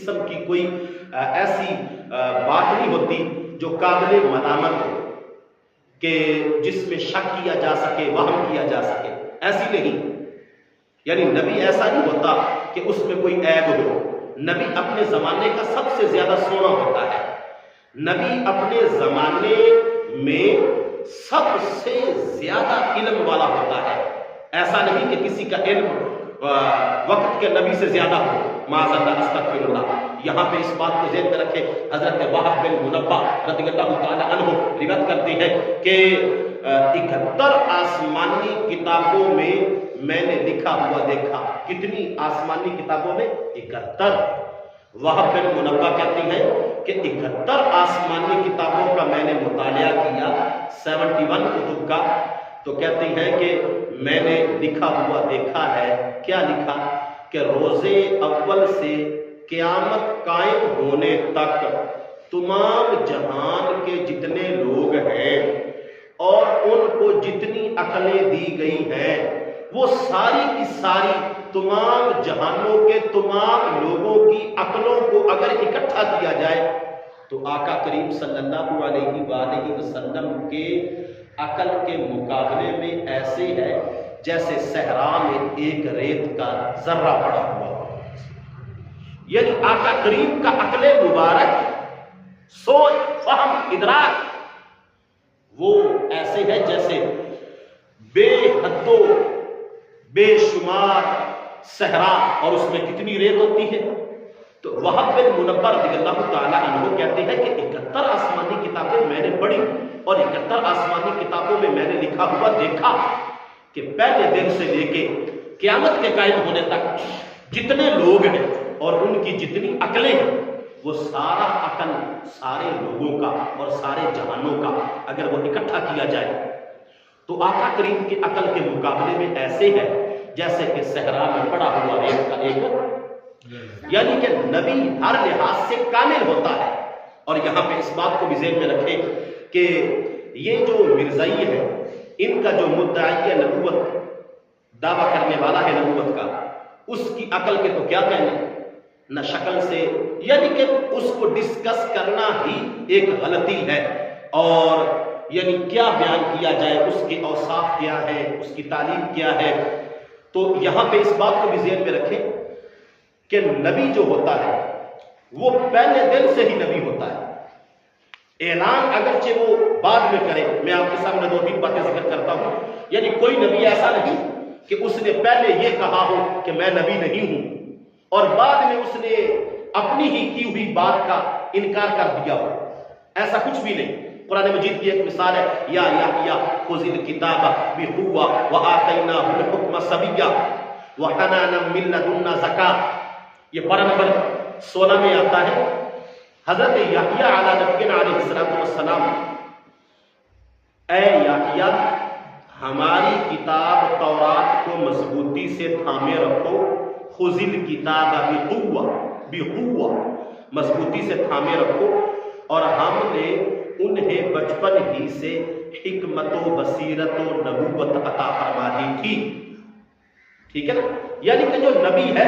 قسم کی کوئی ایسی بات نہیں ہوتی جو قابل ملامت ہو کہ جس میں شک کیا جا سکے، وہم کیا جا سکے، ایسی نہیں۔ یعنی نبی ایسا نہیں ہوتا کہ اس میں کوئی عیب ہو۔ نبی اپنے زمانے کا سب سے زیادہ سونا ہوتا ہے، نبی اپنے زمانے میں سب سے زیادہ علم والا ہوتا ہے۔ ایسا نہیں کہ کسی کا علم وقت کے نبی سے زیادہ ہو، معاذ اللہ، استغفر اللہ۔ یہاں پہ اس بات کو ذہن میں رکھے، حضرت وہب بن منبہ رضی اللہ تعالی عنہ روایت کرتے ہیں کہ 71 آسمانی کتابوں میں میں نے لکھا ہوا دیکھا۔ کتنی آسمانی کتابوں میں؟ 71۔ وہب بن منبہ کہتی ہیں کہ 71 آسمانی کتابوں کا میں نے مطالعہ کیا، 71 کتب کا، تو کہتی ہیں کہ میں نے لکھا ہوا دیکھا ہے۔ کیا لکھا؟ کہ روز اول سے قیامت قائم ہونے تک تمام جہان کے جتنے لوگ ہیں اور ان کو جتنی عقلیں دی گئی ہیں، وہ ساری کی ساری تمام جہانوں کے تمام لوگوں کی عقلوں کو اگر اکٹھا کیا جائے تو آقا کریم صلی اللہ علیہ وآلہ وسلم کے عقل کے مقابلے میں ایسے ہے جیسے صحرا میں ایک ریت کا ذرہ پڑا ہوا ہو۔ یعنی آقا کریم کا عقل مبارک، سوچ، فہم، ادراک وہ ایسے ہے جیسے بے حد و بے شمار صحرا، اور اس میں کتنی ریت ہوتی ہے۔ تو وہب بن منبہ رضی اللہ تعالی عنہ کہتے ہیں کہ 71 آسمانی کتابیں میں نے پڑھی اور 71 آسمانی کتابوں میں میں نے لکھا ہوا دیکھا کہ پہلے دن سے لے کے قیامت کے قائم ہونے تک جتنے لوگ ہیں اور ان کی جتنی عقلیں ہیں، وہ سارا عقل سارے لوگوں کا اور سارے جہانوں کا اگر وہ اکٹھا کیا جائے تو آقا کریم کی عقل کے مقابلے میں ایسے ہے جیسے کہ صحرا میں پڑا ہوا ریت کا ایک، یعنی کہ نبی ہر لحاظ سے کامل ہوتا ہے۔ اور یہاں پہ اس بات کو بھی ذہن میں رکھیں کہ یہ جو مرزائی ہے، ان کا جو مدعی نبوت، دعویٰ کرنے والا ہے نبوت کا، اس کی عقل کے تو کیا کہنے، نہ شکل سے، یعنی کہ اس کو ڈسکس کرنا ہی ایک غلطی ہے۔ اور یعنی کیا بیان کیا جائے، اس کے اوصاف کیا ہے، اس کی تعلیم کیا ہے۔ تو یہاں پہ اس بات کو بھی ذہن میں رکھیں کہ نبی جو ہوتا ہے وہ پہلے دن سے ہی نبی ہوتا ہے۔ اعلان اگرچہ وہ بعد میں کرے، میں آپ کے سامنے 2-3 باتیں ذکر کرتا ہوں۔ یعنی کوئی نبی ایسا نہیں کہ اس نے پہلے یہ کہا ہو کہ میں نبی نہیں ہوں اور بعد میں اس نے اپنی ہی کی ہوئی بات کا انکار کر دیا ہو، ایسا کچھ بھی نہیں۔ قرآن مجید کی ایک مثال ہے، یا یحییٰ خذ الکتاب بقوۃ وآتیناہ الحکم صبیا وحنانا من لدنا زکاۃ۔ یہ پارہ نمبر 16 میں آتا ہے۔ حضرت یحییٰ علیہ نبینا علیہ السلام، اے یحییٰ ہماری کتاب تورات کو مضبوطی سے تھامے رکھو، خذ الکتاب بقوۃ، مضبوطی سے تھامے رکھو، اور ہم نے انہیں بچپن ہی سے حکمت و بصیرت و نبوت عطا فرما دی تھی۔ ٹھیک ہے نا؟ یعنی کہ جو نبی ہے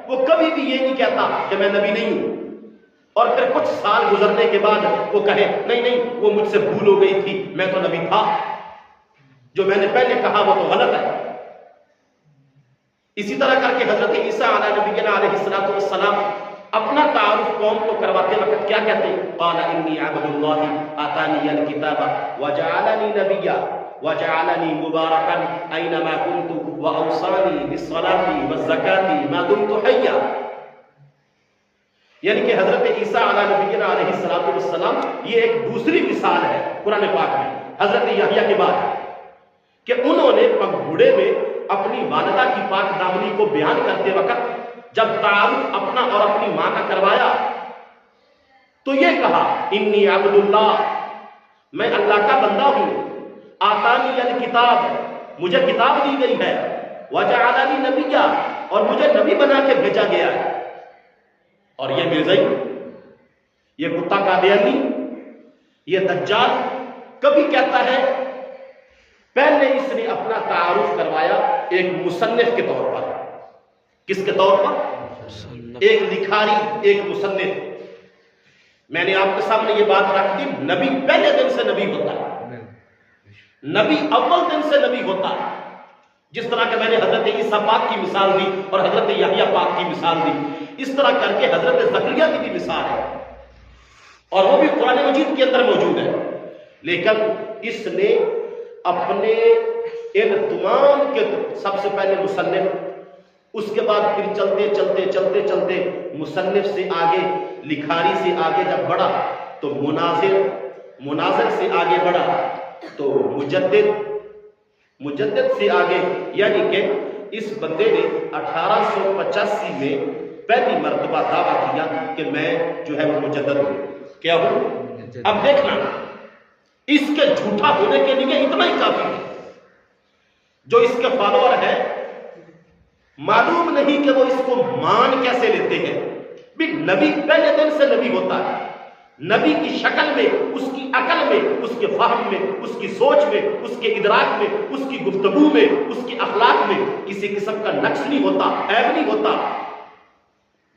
وہ کبھی بھی یہ نہیں کہتا کہ میں نبی نہیں ہوں اور پھر کچھ سال گزرنے کے بعد وہ کہے نہیں نہیں وہ مجھ سے بھول ہو گئی تھی، میں تو نبی تھا، جو میں نے پہلے کہا وہ تو غلط ہے۔ اسی طرح کر کے حضرت عیسیٰ علیہ نبینا علیہ السلام اپنا تعارف قوم کو کرواتے وقت کیا کہتے ہیں؟ قال انی عبد اللہ آتانی الکتاب وجعلنی نبیا وجعلنی مبارکا اینما کنت واوصانی بالصلاۃ والزکاۃ ما دمت حیا۔ یعنی کہ حضرت عیسیٰ علیہ نبینا علیہ السلام یہ ایک دوسری مثال ہے قرآن پاک میں حضرت یحییٰ کے بعد کہ انہوں نے پگھوڑے میں اپنی والدہ کی پاک دامنی کو بیان کرتے وقت جب تعارف اپنا اور اپنی ماں کا کروایا تو یہ کہا انی عبد اللہ، میں اللہ کا بندہ ہوں، آتانی الکتاب، مجھے کتاب دی گئی ہے، وجعلنی نبیا، اور مجھے نبی بنا کے بھیجا گیا ہے۔ اور یہ مرزائی، یہ کتا قادیانی، یہ دجال کبھی کہتا ہے، پہلے اس نے اپنا تعارف کروایا ایک مصنف کے طور پر۔ کس کے طور پر؟ ایک لکھاری، ایک مصنف. میں نے آپ کے سامنے یہ بات رکھ دی، نبی پہلے دن سے نبی ہوتا ہے، نبی اول دن سے نبی ہوتا ہے. جس طرح کہ میں نے حضرت عیسیٰ پاک کی مثال دی اور حضرت یحییٰ پاک کی مثال دی، اس طرح کر کے حضرت زکریا کی بھی مثال ہے، اور وہ بھی قرآن مجید کے اندر موجود ہے. لیکن اس نے اپنے ان تمام کے سب سے پہلے مصنف، اس کے بعد پھر چلتے چلتے چلتے چلتے مصنف سے آگے، لکھاری سے آگے جب بڑھا تو مناظر سے آگے بڑھا تو مجدد سے آگے، یعنی کہ اس بندے نے 1885 میں پہلی مرتبہ دعویٰ کیا کہ میں جو ہے وہ مجدد ہوں. کیا ہوں؟ اب دیکھنا، اس کے جھوٹا ہونے کے لیے اتنا ہی کافی ہے. جو اس کے فالوور ہیں معلوم نہیں کہ وہ اس کو مان کیسے لیتے ہیں. بھی نبی پہلے دن سے نبی ہوتا ہے، نبی کی شکل میں، اس کی عقل میں، اس کے فہم میں، اس کی سوچ میں، اس کے ادراک میں، اس کی گفتگو میں، اس کے اخلاق میں کسی قسم کا نقص نہیں ہوتا، عیب نہیں ہوتا.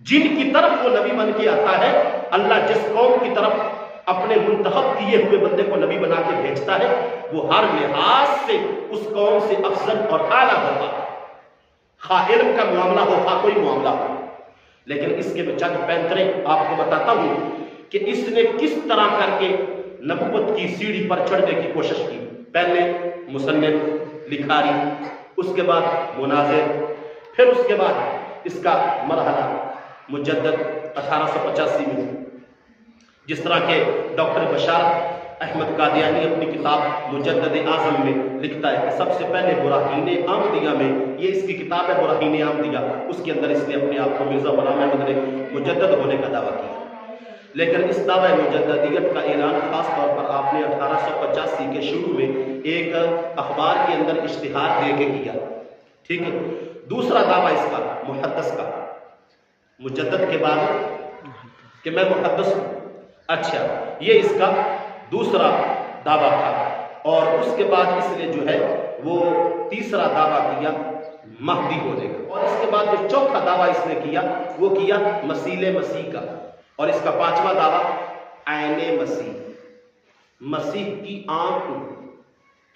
جن کی طرف وہ نبی بن کے آتا ہے، اللہ جس قوم کی طرف اپنے منتخب کیے ہوئے بندے کو نبی بنا کے بھیجتا ہے، وہ ہر لحاظ سے اس قوم سے افضل اور اعلیٰ ہوتا ہے، خواہ علم کا معاملہ ہو، خواہ کوئی معاملہ ہو. لیکن اس کے میں چند پینترے آپ کو بتاتا ہوں کہ اس نے کس طرح کر کے نبوت کی سیڑھی پر چڑھنے کی کوشش کی. پہلے مصنف، لکھاری، اس کے بعد مناظر، پھر اس کے بعد اس کا مرحلہ مجدد 1885 میں. جس طرح کہ ڈاکٹر بشار احمد قادیانی اپنی کتاب مجدد اعظم میں لکھتا ہے کہ سب سے پہلے براہین احمدیہ میں، یہ اس کی کتاب ہے براہین احمدیہ، اس کے اندر اس نے اپنے آپ کو مرزا غلام احمد نے مجدد ہونے کا دعویٰ کیا. لیکن اس دعوی مجددیت کا اعلان خاص طور پر آپ نے 1885 کے شروع میں ایک اخبار کے اندر اشتہار دے کے کیا. ٹھیک ہے. دوسرا دعویٰ اس کا محدث کا، مجدد کے بعد کہ میں محدث ہوں. اچھا، یہ اس کا دوسرا دعویٰ تھا. اور اس کے بعد اس نے جو ہے وہ تیسرا دعویٰ کیا مہدی ہونے کا. اور اس کے بعد جو چوتھا دعویٰ اس نے کیا وہ کیا مسیح کا. اور اس کا پانچواں دعویٰ عین مسیح کی آنکھ.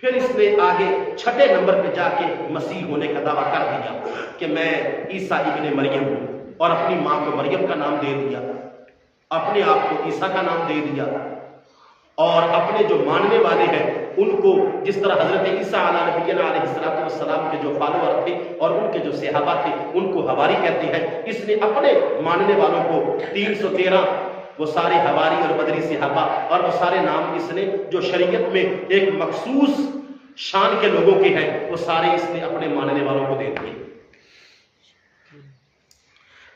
پھر اس نے آگے چھٹے نمبر پہ جا کے مسیح ہونے کا دعویٰ کر دیا کہ میں عیسیٰ ابن مریم ہوں، اور اپنی ماں کو مریم کا نام دے دیا، اپنے آپ کو عیسیٰ کا نام دے دیا. اور اپنے جو ماننے والے ہیں ان کو، جس طرح حضرت عیسیٰ علیہ السلام کے جو فالوور تھے اور ان کے جو صحابہ تھے ان کو حواری کہتے ہیں، اس نے اپنے ماننے والوں کو 313 وہ سارے حواری اور بدری صحابہ اور وہ سارے نام اس نے جو شریعت میں ایک مخصوص شان کے لوگوں کے ہیں وہ سارے اس نے اپنے ماننے والوں کو دے دیے.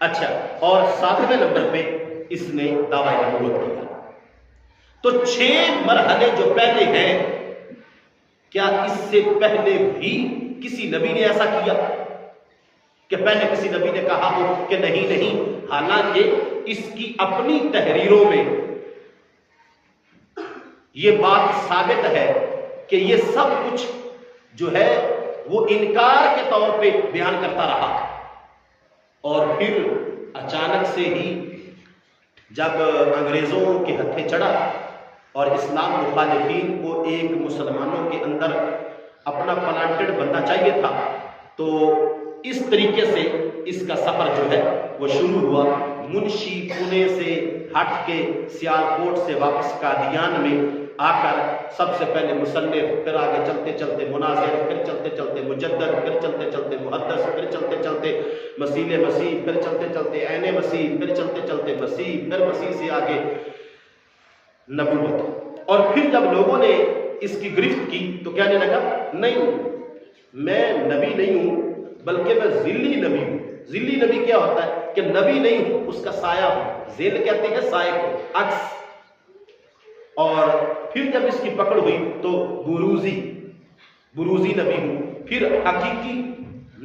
اچھا، اور 7ویں نمبر پہ اس نے دعویٰ نبوت کیا. تو 6 مرحلے جو پہلے ہیں، کیا اس سے پہلے بھی کسی نبی نے ایسا کیا کہ پہلے کسی نبی نے کہا ہو کہ نہیں؟ حالانکہ اس کی اپنی تحریروں میں یہ بات ثابت ہے کہ یہ سب کچھ جو ہے وہ انکار کے طور پہ بیان کرتا رہا. اور پھر اچانک سے ہی جب انگریزوں کے ہتھے چڑھا اور اسلام مخالفین کو ایک مسلمانوں کے اندر اپنا پلانٹڈ بننا چاہیے تھا، تو اس طریقے سے اس کا سفر جو ہے وہ شروع ہوا. منشی پونے سے ہٹ کے سیالکوٹ سے واپس قادیان میں آ کر سب سے پہلے مصنف، پھر آگے چلتے چلتے مناظر، پھر چلتے چلتے مجدد، پھر چلتے چلتے محدث، پھر چلتے چلتے مسیح، پھر چلتے چلتے عین مسیح، پھر چلتے چلتے مسیح، پھر مسیح سے آگے نبوت. اور پھر جب لوگوں نے اس کی گرفت کی تو کہنے لگا نہیں، میں نبی نہیں ہوں بلکہ میں ذلی نبی ہوں. ذلی نبی کیا ہوتا ہے کہ نبی نہیں ہوں، اس کا سایہ ہوں. ذیل کہتے ہیں سائے کو، عکس. اور پھر جب اس کی پکڑ ہوئی تو بروزی نبی ہوں، پھر حقیقی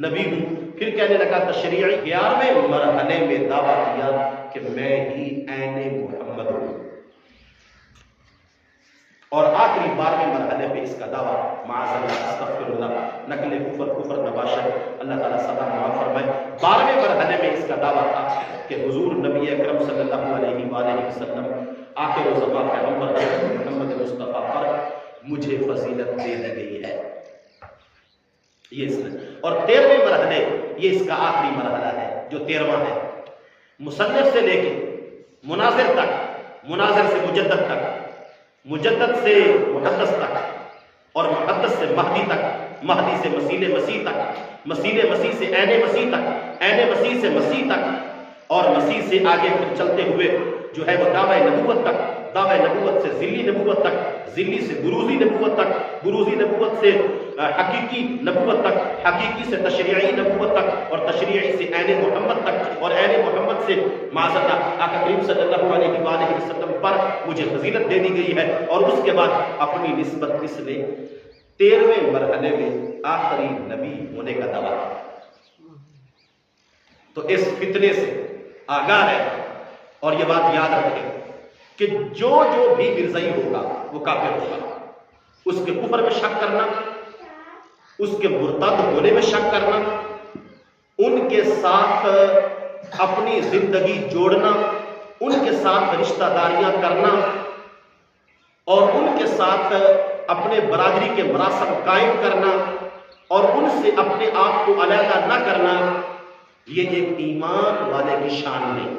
نبی ہوں. پھر کہنے لگا تشریعی 11ویں مرحلے میں دعویٰ کیا کہ میں ہی عین محمد ہوں. اور آخری 12ویں مرحلے پہ اس کا دعویٰ معاذ اللہ استغفر اللہ نقل کفر نباشر اللہ تعالیٰ سدا معاف فرمائے، 12ویں مرحلے میں اس کا دعویٰ تھا کہ حضور نبی اکرم صلی اللہ علیہ وآلہ وسلم آخر الزمان پیغمبر محمد مصطفیٰ پر مجھے فضیلت دے دی گئی ہے، یہ اس نے۔ اور 13ویں مرحلے یہ اس کا آخری مرحلہ ہے جو 13واں ہے، مصنف سے لے کے مناظر تک، مناظر سے مجدد تک، مجدد سے محدث تک، اور محدث سے مہدی تک، مہدی سے مسیح مسیح تک، مسیح مسیح سے عین مسیح تک، عین مسیح سے مسیح تک، اور مسیح سے آگے پھر چلتے ہوئے جو ہے وہ دعوی نبوت تک، دعوی نبوت سے ذلی نبوت تک، ذلی سے بروزی نبوت تک، بروزی نبوت سے حقیقی نبوت تک، حقیقی سے تشریعی نبوت تک، اور تشریعی سے عین محمد تک، اور عین محمد سے معاذ اللہ آقا کریم صلی اللہ علیہ وآلہ وسلم پر مجھے فضیلت دے دی گئی ہے۔ اور اس کے بعد اپنی نسبت اس نے 13ویں مرحلے میں آخری نبی ہونے کا دعویٰ، تو اس فتنے سے آگاہ ہے، اور یہ بات یاد رکھیں کہ جو بھی مرزائی ہوگا وہ کافر ہوگا، اس کے کفر میں شک کرنا، اس کے مرتد ہونے میں شک کرنا، ان کے ساتھ اپنی زندگی جوڑنا، ان کے ساتھ رشتہ داریاں کرنا، اور ان کے ساتھ اپنے برادری کے مراسم قائم کرنا، اور ان سے اپنے آپ کو علیحدہ نہ کرنا، یہ ایک ایمان والے کی شان نہیں۔